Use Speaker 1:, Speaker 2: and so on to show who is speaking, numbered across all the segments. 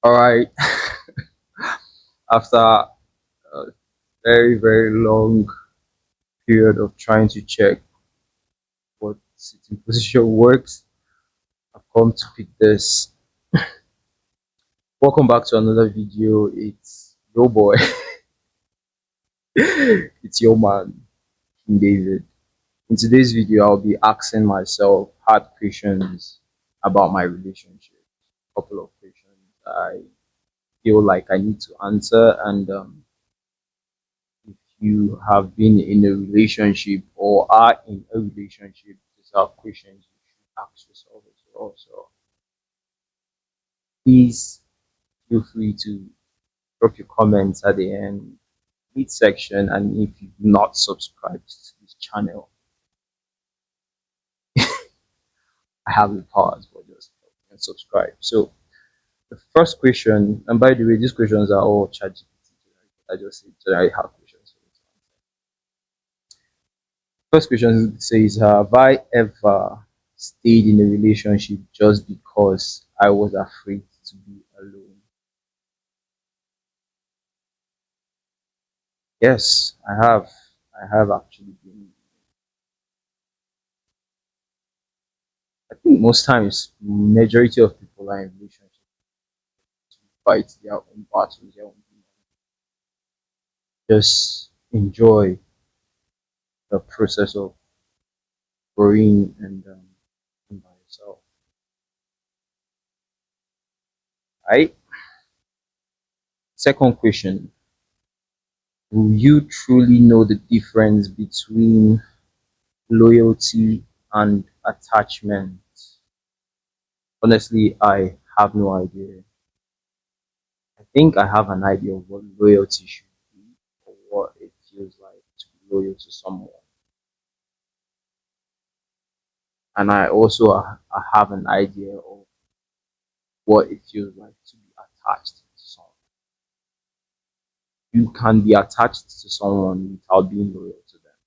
Speaker 1: All right. After a very long period of trying to check what sitting position works, I've come to pick this. Welcome back to another video. It's your boy. It's your man, King David. In today's video, I'll be asking myself hard questions about my relationship. A couple of questions I feel like I need to answer, and if you have been in a relationship or are in a relationship, these are questions you should ask yourself as well. So please feel free to drop your comments at the end, mid section, and if you've not subscribed to this channel, I have the powers for just subscribe. So the first question, and by the way, these questions are all ChatGPT. I just said so I have questions for you. First question says, have I ever stayed in a relationship just because I was afraid to be alone? Yes, I have. I have actually been. I think most times, majority of people are in relationships to fight their own battles, their own demons. Just enjoy the process of growing and by yourself. Right? Second question: will you truly know the difference between loyalty and attachment? Honestly, I have no idea. I think I have an idea of what loyalty should be or what it feels like to be loyal to someone. And I also I have an idea of what it feels like to be attached to someone. You can be attached to someone without being loyal to them.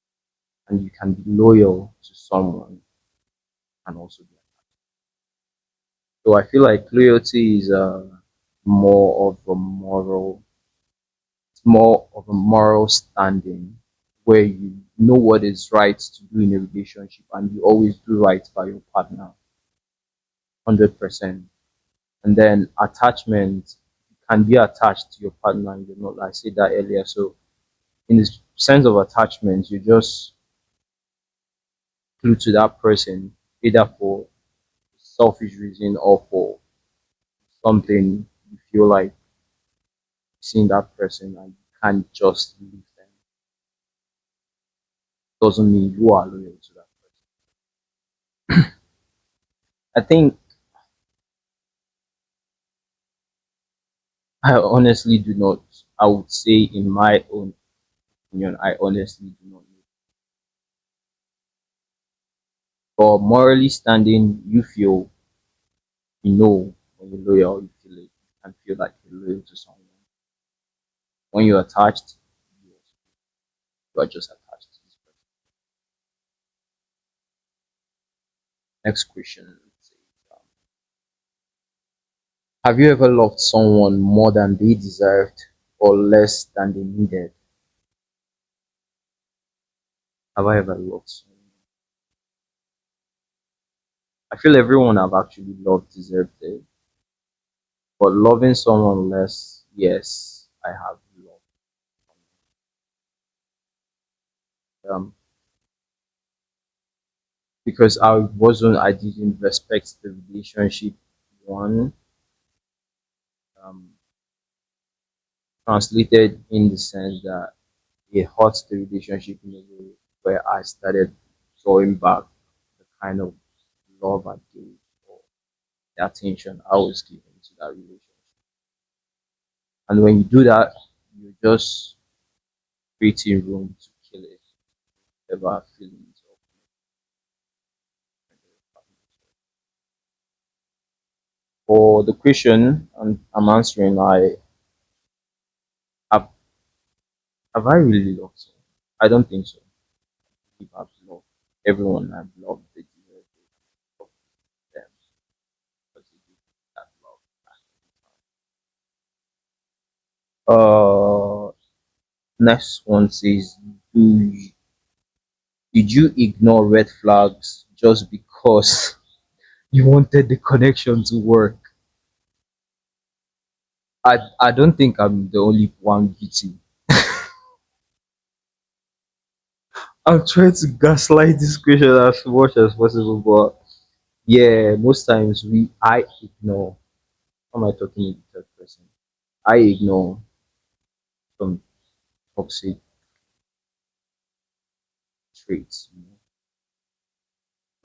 Speaker 1: And you can be loyal to someone and also be attached. So I feel like loyalty is more of a moral it's more of a moral standing where you know what is right to do in a relationship and you always do right by your partner 100%. And then attachment, you can be attached to your partner and you're not, like I said that earlier. So in the sense of attachment, you just glue to that person either for selfish reason or for something you feel like seeing that person and you can't just leave them. Doesn't mean you are loyal to that person. I think I honestly do not. I would say, in my own opinion, I honestly do not know. But morally standing, you feel, you know, when you're loyal, you feel it. You can feel like you're loyal to someone. When you're attached, you are just attached to this person. Next question. Um, have you ever loved someone more than they deserved or less than they needed? Have I ever loved someone? I feel everyone I've actually loved deserved it. But loving someone less, yes, I have loved. Um, because I didn't respect the relationship. One, um, translated in the sense that it hurts the relationship in a way where I started drawing back the kind of love I gave or the attention I was giving to that relationship. And when you do that, you're just creating room to kill it, whatever feelings or for the question I'm answering, have, have I really loved someone? I don't think so. If I've loved everyone I've loved, they deserve it. Love them because they give that love back. Uh, Next one says, do you, did you ignore red flags just because you wanted the connection to work? I don't think I'm the only one guilty. I'm trying to gaslight this question as much as possible, but yeah, most times I ignore. How am I talking in the third person? I ignore some toxic traits.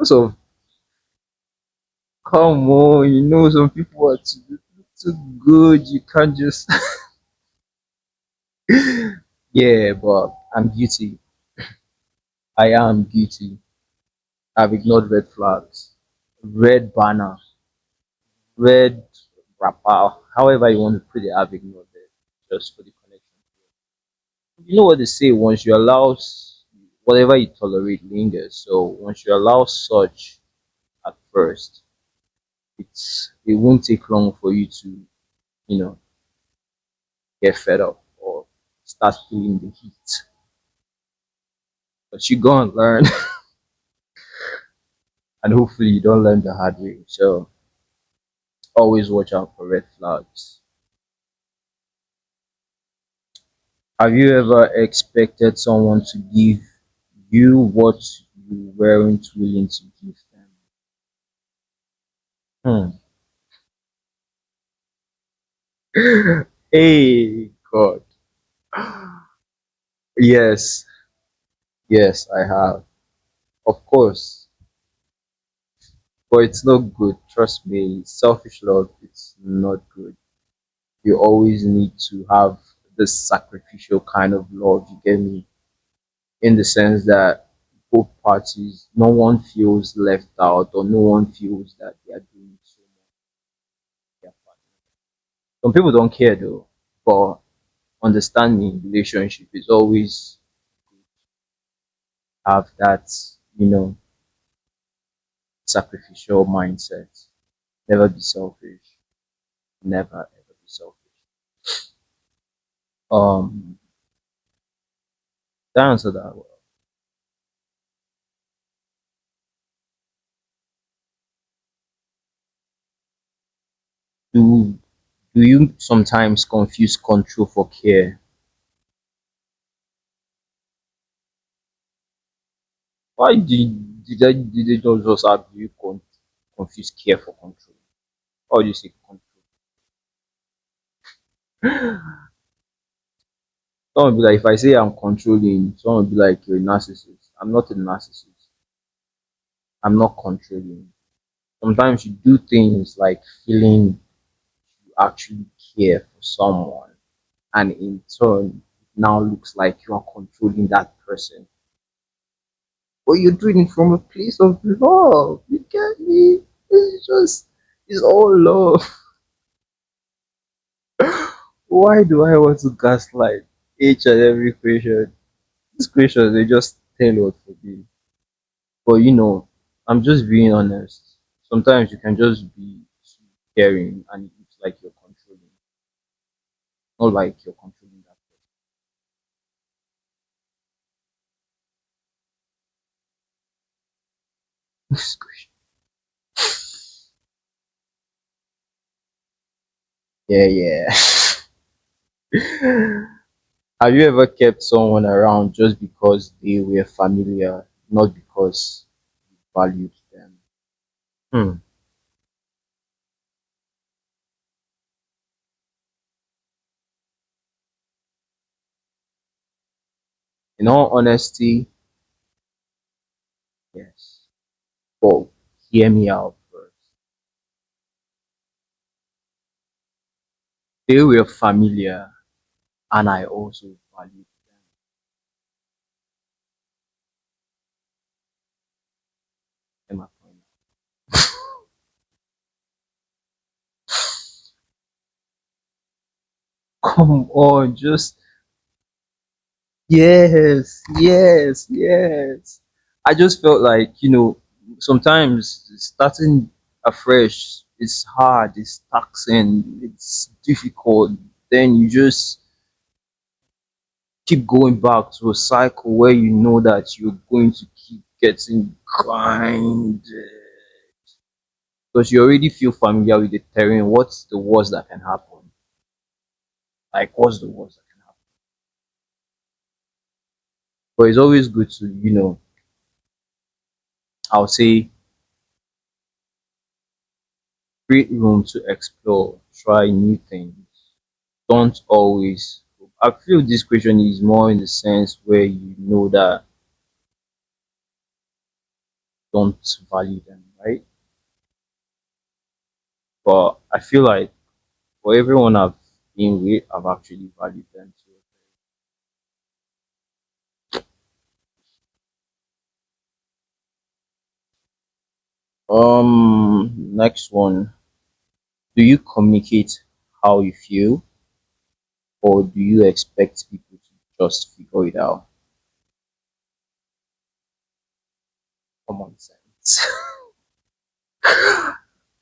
Speaker 1: So come on, some people are too good. You can't just yeah, but I'm guilty. I am guilty. I've ignored red flags, red banner, red wrapper, however you want to put it. I've ignored it just for the connection. You know what they say? Once you allow whatever you tolerate lingers. So once you allow such at first, it won't take long for you to you know get fed up or start feeling the heat. But you go and learn, and hopefully you don't learn the hard way. So always watch out for red flags. Have you ever expected someone to give you what you weren't willing to give them? Hey, God. Yes, yes, I have. Of course, but it's not good. Trust me, selfish love, it's not good. You always need to have this sacrificial kind of love, you get me? In the sense that both parties, no one feels left out or no one feels that they are doing so much. For their partner. Some people don't care though, but understanding relationship is always have that, you know, sacrificial mindset. Never be selfish. Never ever be selfish. Um, to answer that well. Do do you sometimes confuse control for care? Why did they not just have you confuse care for control? Or do you say control? Someone will be like, if I say I'm controlling, someone will be like, you're a narcissist. I'm not a narcissist. I'm not controlling. Sometimes you do things like feeling you actually care for someone, and in turn, it now looks like you are controlling that person. But you're doing it from a place of love. You get me? It's all love. Why do I want to gaslight each and every question? These questions, they just tell what for me. But I'm just being honest. Sometimes you can just be too caring and it looks like you're controlling, not like you're controlling that person. Yeah, yeah. Have you ever kept someone around just because they were familiar, not because you valued them? Hmm. In all honesty, yes. But hear me out first. They were familiar and I also valued them. Am I point? Come on, just yes, yes, yes. I just felt like, sometimes starting afresh is hard, it's taxing, it's difficult. Then you just keep going back to a cycle where you know that you're going to keep getting grinded because you already feel familiar with the terrain. What's the worst that can happen? Like, what's the worst that can happen? But it's always good to, I'll say, create room to explore, try new things. Don't always. I feel this question is more in the sense where you know that don't value them, right? But I feel like for everyone I've been with, I've actually valued them too. Next one. Do you communicate how you feel, or do you expect people to just figure it out? Common sense.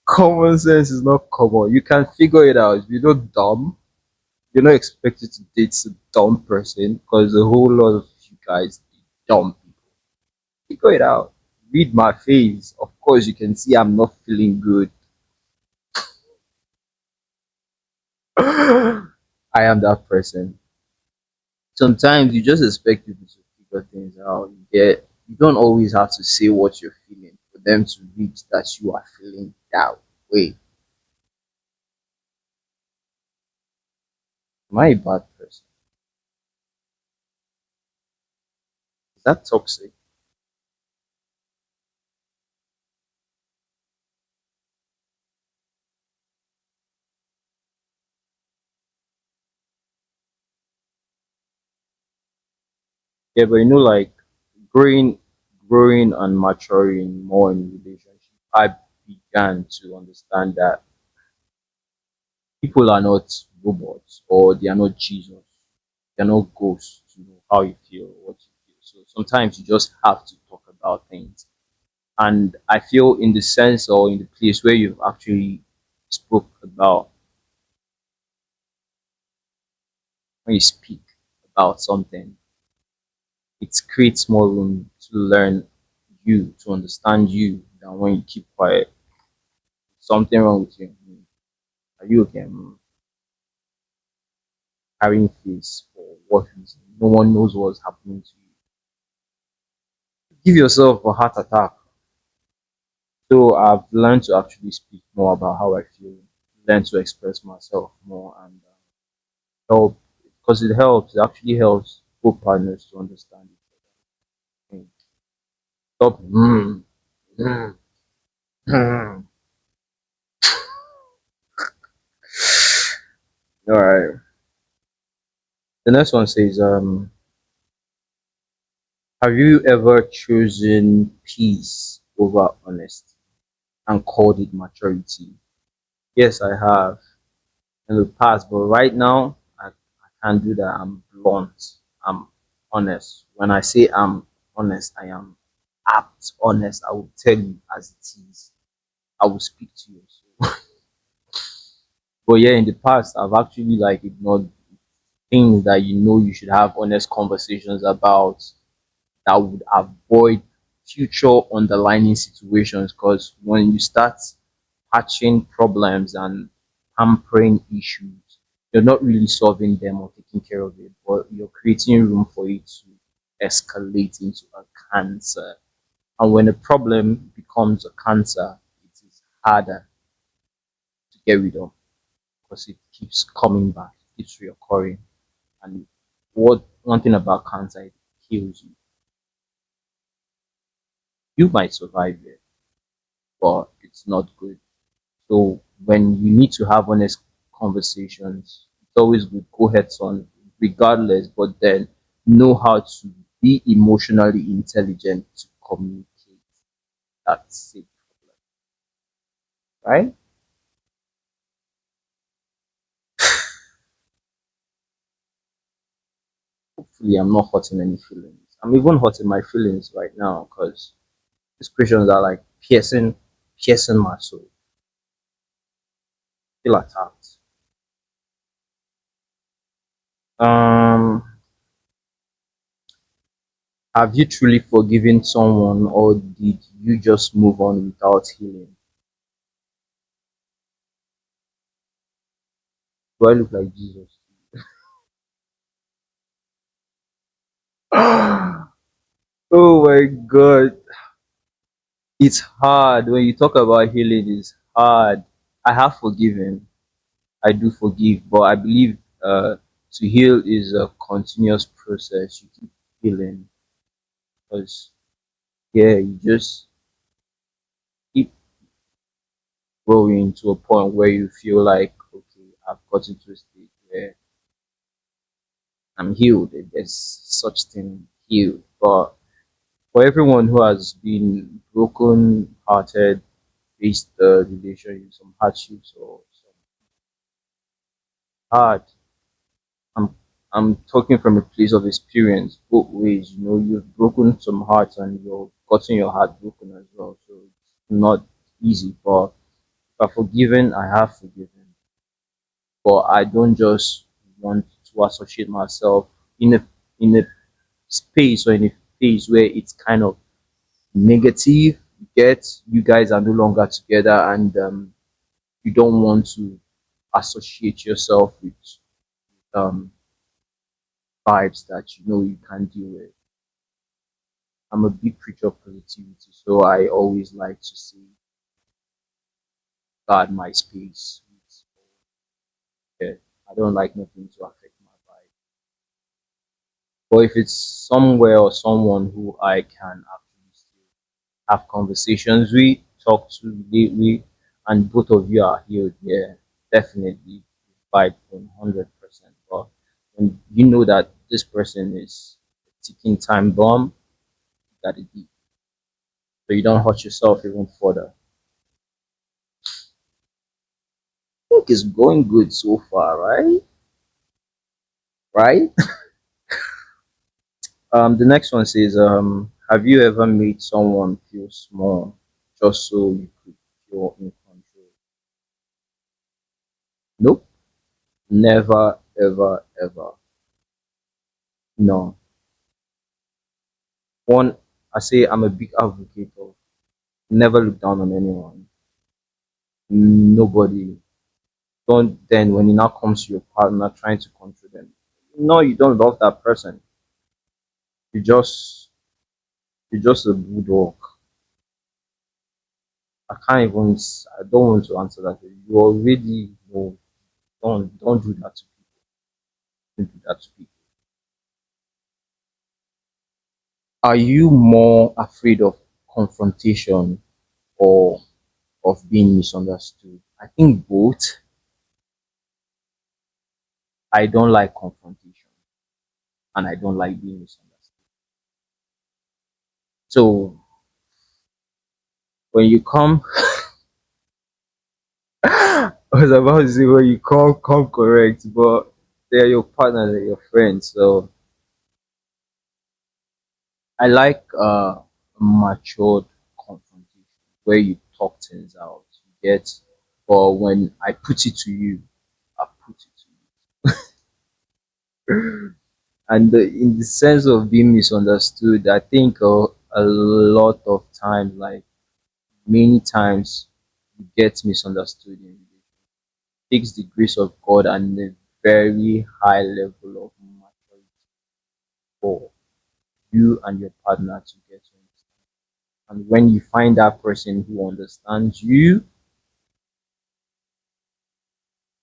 Speaker 1: Common sense is not common. You can figure it out. If you're not dumb, you're not expected to date a dumb person because a whole lot of you guys date dumb people. Figure it out. Read my face. Of course, you can see I'm not feeling good. I am that person. Sometimes you just expect people to figure things out. You don't always have to say what you're feeling for them to read that you are feeling that way. Am I a bad person? Is that toxic? Yeah, but like growing growing and maturing more in relationship, I began to understand that people are not robots or they are not Jesus. They're not ghosts to know how you feel or what you feel. So sometimes you just have to talk about things. And I feel in the sense or in the place where you've actually spoke about when you speak about something, it creates more room to learn you, to understand you than when you keep quiet. Something wrong with you. Are you okay? Carrying face for what reason? No one knows what's happening to you. Give yourself a heart attack. So I've learned to actually speak more about how I feel, learn to express myself more, and help because it helps. It actually helps both partners to understand each other. Stop. Mm, mm. All right. The next one says, have you ever chosen peace over honesty and called it maturity? Yes, I have in the past, but right now I can't do that. I'm blunt. I'm honest. When I say I'm honest, I am apt honest. I will tell you as it is. I will speak to you. So. But yeah, in the past, I've actually like ignored things that you should have honest conversations about that would avoid future underlining situations. Because when you start patching problems and pampering issues, you're not really solving them or taking care of it, but you're creating room for it to escalate into a cancer. And when a problem becomes a cancer, it is harder to get rid of because it keeps coming back, it keeps reoccurring. And what one thing about cancer, it kills you. You might survive it, but it's not good. So when you need to have honest conversations, it's always good. Go head on, regardless, but then know how to be emotionally intelligent to communicate. That's it, right? Hopefully, I'm not hurting any feelings. I'm even hurting my feelings right now because these questions are like piercing my soul. I feel attacked. Um, Have you truly forgiven someone, or did you just move on without healing? Do I look like Jesus? Oh my God. It's hard. When you talk about healing, it's hard. I have forgiven. I do forgive, but I believe to heal is a continuous process. You keep healing because, yeah, you just keep growing to a point where you feel like, okay, I've gotten to a stage where I'm healed. There's such thing healed. But for everyone who has been broken hearted, faced the relationship, some hardships or some hard, I'm I'm talking from a place of experience, both ways. You know, you've broken some hearts and you've gotten your heart broken as well. So it's not easy. But if I've forgiven, I have forgiven. But I don't just want to associate myself in a space or in a phase where it's kind of negative. You get, you guys are no longer together, and you don't want to associate yourself with um, vibes that you know you can't deal with. I'm a big preacher of positivity, so I always like to see guard my space. Yeah, I don't like nothing to affect my vibe. But if it's somewhere or someone who I can actually still have conversations with, talk to, relate with, and both of you are healed, yeah, definitely vibe 100%. But when you know that this person is a ticking time bomb, you gotta deep, so you don't hurt yourself even further. I think it's going good so far, right? Right? The next one says, have you ever made someone feel small just so you could feel in control? Nope, never, ever, ever. No. One, I say I'm a big advocate of never look down on anyone. Nobody. Don't then when it now comes to your partner trying to control them. No, you don't love that person. You just you're just a bulldog. I can't even I don't want to answer that. You already know. Don't do that to people. Don't do that to people. Are you more afraid of confrontation or of being misunderstood? I think both. I don't like confrontation and I don't like being misunderstood. So when you come, I was about to say when you come correct, but they're your partner, they're your friends. So I like matured confrontation where you talk things out. You get, but when I put it to you, I put it to you. And in the sense of being misunderstood, I think a lot of times, like many times, you get misunderstood in relationship. It takes the grace of God and a very high level of maturity for you and your partner to get to understand. And when you find that person who understands you,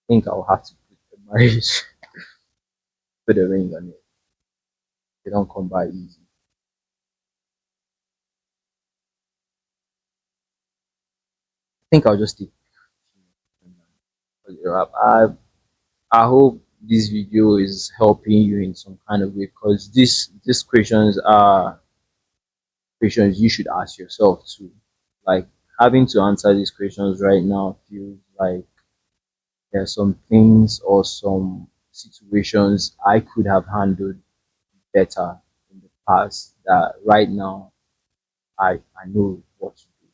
Speaker 1: I think I'll have to put the marriage, put a ring on it. They don't come by easy. I think I'll just take. I hope this video is helping you in some kind of way because these questions are questions you should ask yourself too. Like having to answer these questions right now feels like there are some things or some situations I could have handled better in the past that right now I know what to do.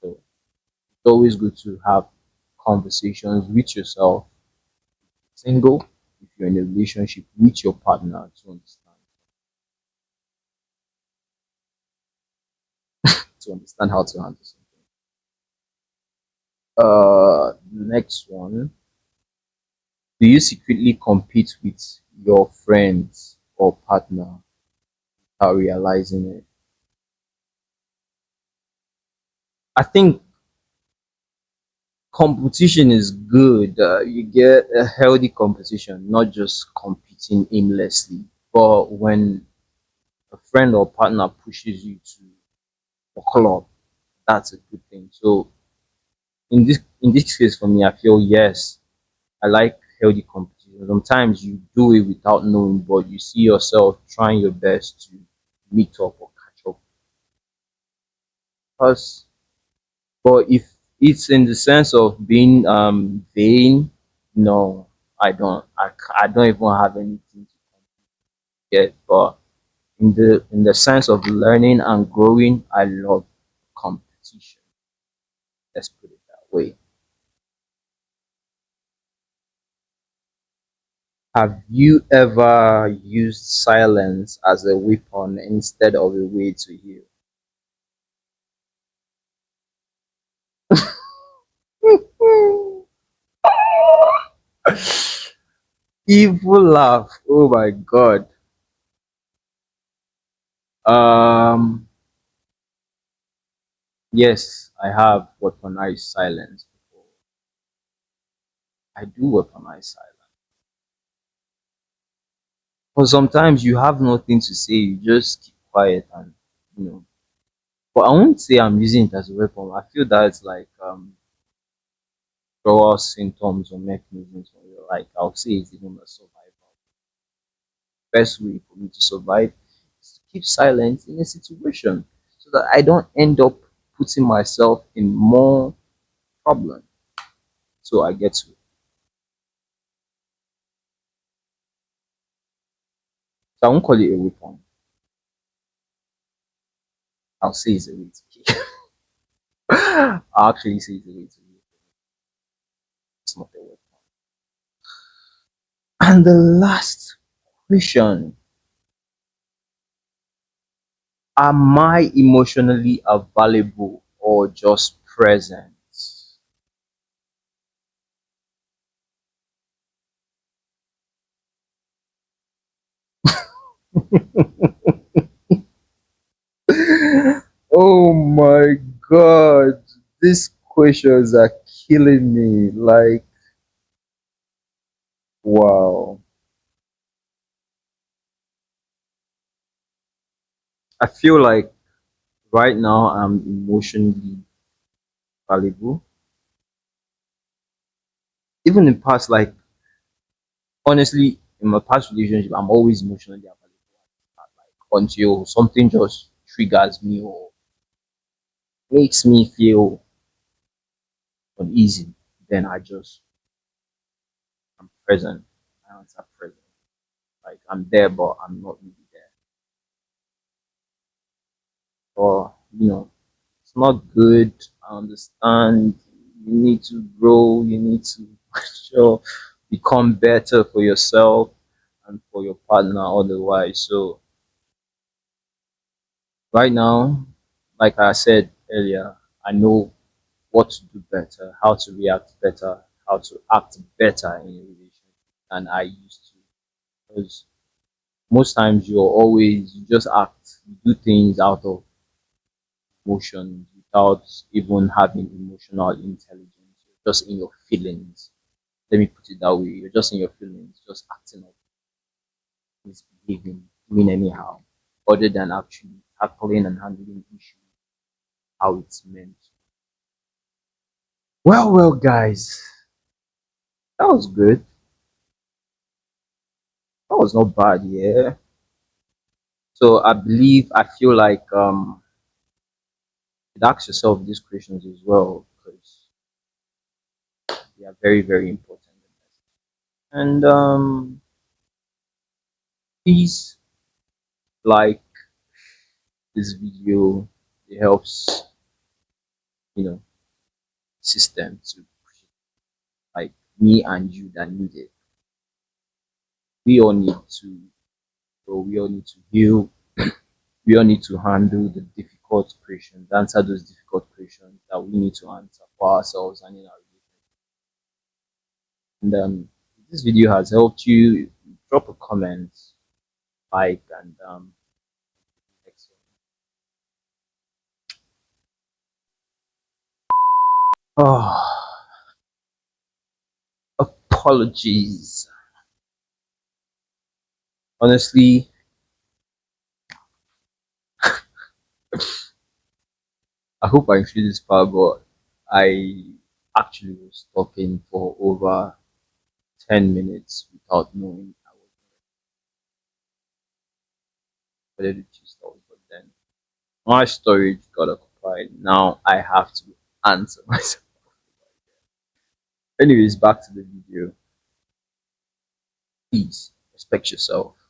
Speaker 1: So it's always good to have conversations with yourself, single, if you're in a relationship with your partner to understand. to understand how to handle something. Next one. Do you secretly compete with your friends or partner without realizing it? I think competition is good. You get a healthy competition, not just competing aimlessly. But when a friend or partner pushes you to a club, that's a good thing. So in this case for me, I feel yes, I like healthy competition. Sometimes you do it without knowing, but you see yourself trying your best to meet up or catch up. Because, but if it's in the sense of being vain, no, I don't. I don't even have anything to get. But in the sense of learning and growing, I love competition. Let's put it that way. Have you ever used silence as a weapon instead of a way to heal? Evil laugh. Oh my god. Um yes, I have weaponized silence before. I do weaponize silence. But sometimes you have nothing to say, you just keep quiet and you know. But I won't say I'm using it as a weapon. I feel that's like withdrawal symptoms or mechanisms for you. Like I'll say it's even a survival. Best way for me to survive is to keep silent in a situation so that I don't end up putting myself in more problem. So I get to it. So I won't call it a weapon. I'll say it's a way to kill. I'll actually say it's a way to kill. It's not a weapon. And the last question. Am I emotionally available or just present? Oh my god. These questions are killing me. Like, wow. I feel like right now I'm emotionally valuable. Even in past, like honestly, in my past relationship, I'm always emotionally available. Like until something just triggers me or makes me feel uneasy, then I'm present. I answer present. Like I'm there, but I'm not really there. Or it's not good. I understand. You need to grow. You need to sure become better for yourself and for your partner otherwise. So right now, like I said earlier, I know what to do better, how to react better, how to act better in a relationship than I used to. Because most times you just act, you do things out of emotions without even having emotional intelligence. You're just in your feelings. Let me put it that way. You're just in your feelings, just acting up, misbehaving, doing anyhow, other than actually tackling and handling issues how it's meant. Well, guys, that was good. That was not bad, yeah. So I feel like you ask yourself these questions as well because they are very, very important. And please like this video. It helps, you know, system to like me and you that need it. We all need to grow. We all need to heal. We all need to handle the difficult difficult questions, answer those difficult questions that we need to answer for ourselves and in our relationship. And if this video has helped you, drop a comment, like, and oh, apologies. Honestly, I hope I feel this far, but I actually was talking for over 10 minutes without knowing I was ready to start. But then my storage got occupied. Now I have to answer myself. Anyways, back to the video. Please respect yourself.